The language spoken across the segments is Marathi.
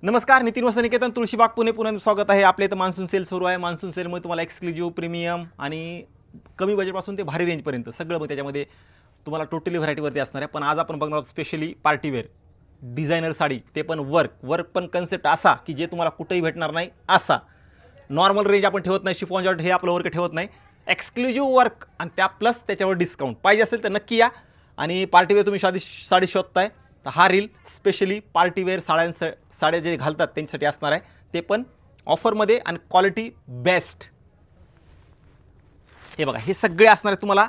नमस्कार, नितीन वसनिकेतन तुळशीबाग पुणे पुन्हा स्वागत आहे. आपल्या इथं मान्सून सेल सुरू आहे. मान्सून सेलमुळे तुम्हाला एक्सक्लुझिव्ह प्रीमियम आणि कमी बजेटपासून ते भारी रेंजपर्यंत सगळं मग त्याच्यामध्ये तुम्हाला टोटली व्हरायटीवरती असणार आहे. पण आज आपण बघणार आहोत स्पेशली पार्टीवेअर डिझायनर साडी, ते पण वर्क पण कन्सेप्ट असा की जे तुम्हाला कुठेही भेटणार नाही. असा नॉर्मल रेंज आपण ठेवत नाही, शिफॉन जॉर्ट हे आपलं वर्क ठेवत नाही, एक्सक्लुझिव्ह वर्क आणि त्या प्लस त्याच्यावर डिस्काउंट. पाहिजे असेल तर नक्की या. आणि पार्टीवेअर तुम्ही साडी शोधताय तर हा रील स्पेशली पार्टीवेअर साड्या जे घालतात त्यांच्यासाठी असणार आहे, ते पण ऑफरमध्ये आणि क्वालिटी बेस्ट. हे बघा, हे सगळे असणार आहे तुम्हाला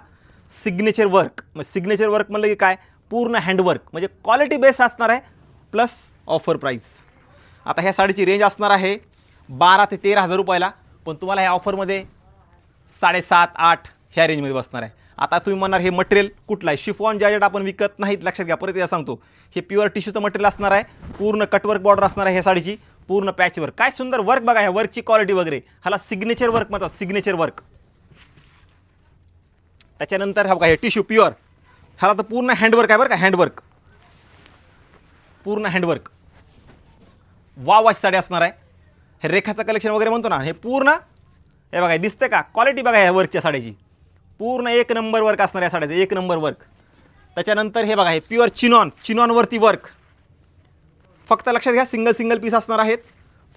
सिग्नेचर वर्क. मग सिग्नेचर वर्क म्हणलं की काय, पूर्ण हँडवर्क म्हणजे क्वालिटी बेस्ट असणार आहे प्लस ऑफर प्राईस. आता ह्या साडीची रेंज असणार आहे 12 ते 13,000 रुपयाला, पण तुम्हाला ह्या ऑफरमध्ये 7.5-8 ह्या रेंजमध्ये बसणार आहे. आता तुम्ही म्हणणार हे मटेरियल कुठलं आहे, शिफॉन जॉर्जेट आपण विकत नाहीत, लक्षात घ्या. परत एकदा सांगतो, हे प्युअर टिश्यूचं मटेरियल असणार आहे. पूर्ण कटवर्क बॉर्डर असणार आहे ह्या साडीची, पूर्ण पॅचवर्क. काय सुंदर वर्क बघा, ह्या वर्कची क्वालिटी वगैरे. ह्याला सिग्नेचर वर्क म्हणतात, सिग्नेचर वर्क. त्याच्यानंतर हा बघा, हे टिश्यू प्युअर, ह्याला तर पूर्ण हँडवर्क आहे बरं का, हँडवर्क, पूर्ण हँडवर्क. वाश साडी असणार आहे. हे रेखाचं कलेक्शन वगैरे म्हणतो ना, हे पूर्ण हे बघा, दिसतं का क्वालिटी बघा ह्या वर्कच्या साडीची. पूर्ण एक नंबर वर्क असणार या साड्याचं, एक नंबर वर्क. त्याच्यानंतर हे बघा, हे प्युअर चिनॉनवरती वर्क. फक्त लक्षात घ्या, सिंगल पीस असणार आहेत.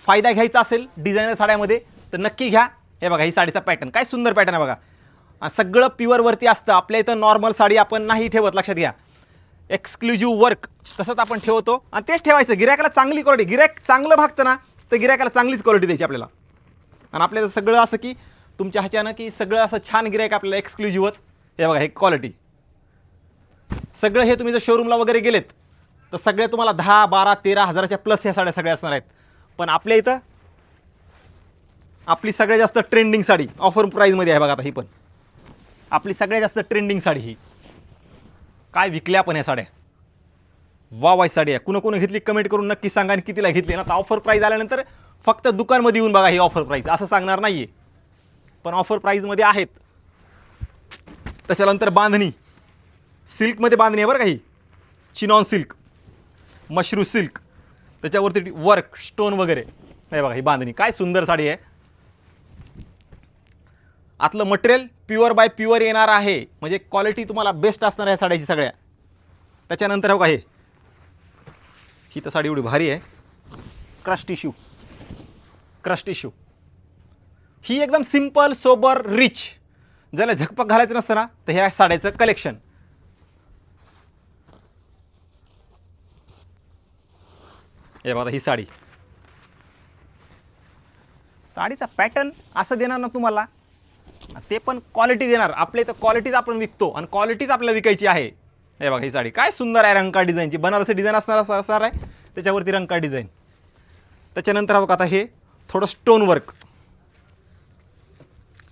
फायदा घ्यायचा असेल डिझायनर साड्यामध्ये तर नक्की घ्या. हे बघा, ही साडीचा पॅटर्न काय सुंदर पॅटर्न आहे बघा. सगळं प्युअरवरती असतं. आपल्या इथं नॉर्मल साडी आपण नाही ठेवत, लक्षात घ्या. एक्सक्लुझिव्ह वर्क तसंच आपण ठेवतो आणि तेच ठेवायचं. गिऱ्हाईकाला चांगली क्वालिटी, गिऱ्हाईक चांगलं भागतं ना तर गिऱ्हाईकाला चांगलीच क्वालिटी द्यायची आपल्याला. आणि आपल्याला सगळं असं की तुमच्या ह्याच्यानं की सगळं असं छान गिऱ्हाईक आपल्याला एक्सक्लुझिव्हच. हे बघा, हे क्वालिटी सगळं. हे तुम्ही जर शोरूमला वगैरे गेलेत तर सगळे तुम्हाला 10, 12, 13,000च्या प्लस ह्या साड्या सगळ्या असणार आहेत. पण आपल्या इथं आपली सगळ्यात जास्त ट्रेंडिंग साडी ऑफर प्राईजमध्ये आहे बघा. आता ही पण आपली सगळ्यात जास्त ट्रेंडिंग साडी. ही काय विकल्या पण ह्या साड्या, वाईस साडी आहे. कुणा घेतली कमेंट करून नक्की सांगा आणि कितीला घेतली ना. तर ऑफर प्राईज आल्यानंतर फक्त दुकानमध्ये येऊन बघा ही ऑफर प्राईज, असं सांगणार नाही आहे, पण ऑफर प्राईजमध्ये आहेत. त्याच्यानंतर बांधणी, सिल्कमध्ये बांधणी आहे बरं का. ही चिनॉन सिल्क, मशरू सिल्क, त्याच्यावरती वर्क स्टोन वगैरे. नाही बघा, ही बांधणी काय सुंदर साडी आहे. आतलं मटेरियल प्युअर बाय प्युअर येणार आहे, म्हणजे क्वालिटी तुम्हाला बेस्ट असणार आहे साड्याची सगळ्या. त्याच्यानंतर बघा, ही तर साडी एवढी भारी आहे. क्रश टिश्यू ही एकदम सिंपल सोबर रिच. ज्याला झकपक घालायचं नसतं ना तर ह्या साड्याचं कलेक्शन. हे बघा, ही साडीचा पॅटर्न असं देणार ना तुम्हाला, ते पण क्वालिटी देणार. आपल्या इथं क्वालिटीच आपण विकतो आणि क्वालिटीच आपल्याला विकायची आहे. हे बघा, ही साडी काय सुंदर आहे, रंकाळ डिझाईनची. बनारसी डिझाईन असणार आहे, त्याच्यावरती रंकाळ डिझाईन. त्याच्यानंतर बघा, आता हे थोडं स्टोन वर्क,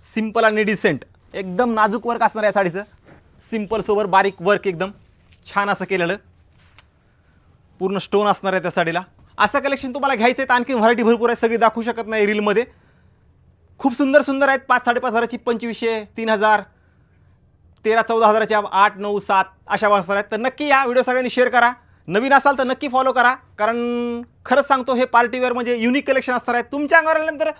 सिंपल आणि डिसेंट, एकदम नाजूक वर्क असणार आहे साडीचं. सिंपल सोबर बारीक वर्क, एकदम छान असं केलेलं. पूर्ण स्टोन असणार आहे त्या साडीला. असं कलेक्शन तुम्हाला घ्यायचं आहे तर आणखी व्हरायटी भरपूर आहे, सगळी दाखवू शकत नाही रीलमध्ये. खूप सुंदर आहेत. 5-5,500ची 2,500, 3,000, 13-14,000च्या 8, 9, 7 अशा असणार आहेत. तर नक्की या, व्हिडिओ सगळ्यांनी शेअर करा. नवीन असाल तर नक्की फॉलो करा, कारण खरंच सांगतो हे पार्टीवेअर म्हणजे युनिक कलेक्शन असणार आहे. तुमच्या अंगावर आल्यानंतर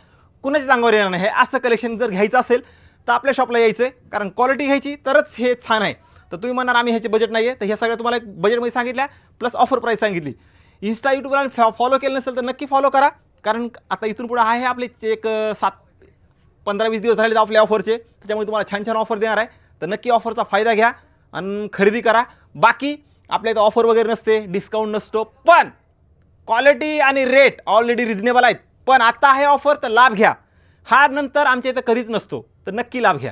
कुणाच्याच अंगावर येणार नाही. हे असं कलेक्शन जर घ्यायचं असेल तर आपल्या शॉपला यायचं आहे, कारण क्वालिटी घ्यायची तरच हे छान आहे. तर तुम्ही म्हणणार आम्ही ह्याचे बजेट नाही आहे, तर ह्या सगळ्या तुम्हाला एक बजेटमध्ये सांगितल्या प्लस ऑफर प्राईस सांगितली. इंस्टा यूट्यूबला फॉलो केलं नसेल तर नक्की फॉलो करा, कारण आता इथून पुढे आहे आपले एक 15-20 दिवस झाले आपल्या ऑफरचे, त्याच्यामुळे तुम्हाला छान ऑफर देणार आहे. तर नक्की ऑफरचा फायदा घ्या आणि खरेदी करा. बाकी आपल्या इथं ऑफर वगैरे नसते, डिस्काउंट नसतो, पण क्वालिटी आणि रेट ऑलरेडी रिजनेबल आहेत. पण आता आहे ऑफर तर लाभ घ्या. हा नंतर आमच्या इथं कधीच नसतो, तर नक्की लाभ घ्या.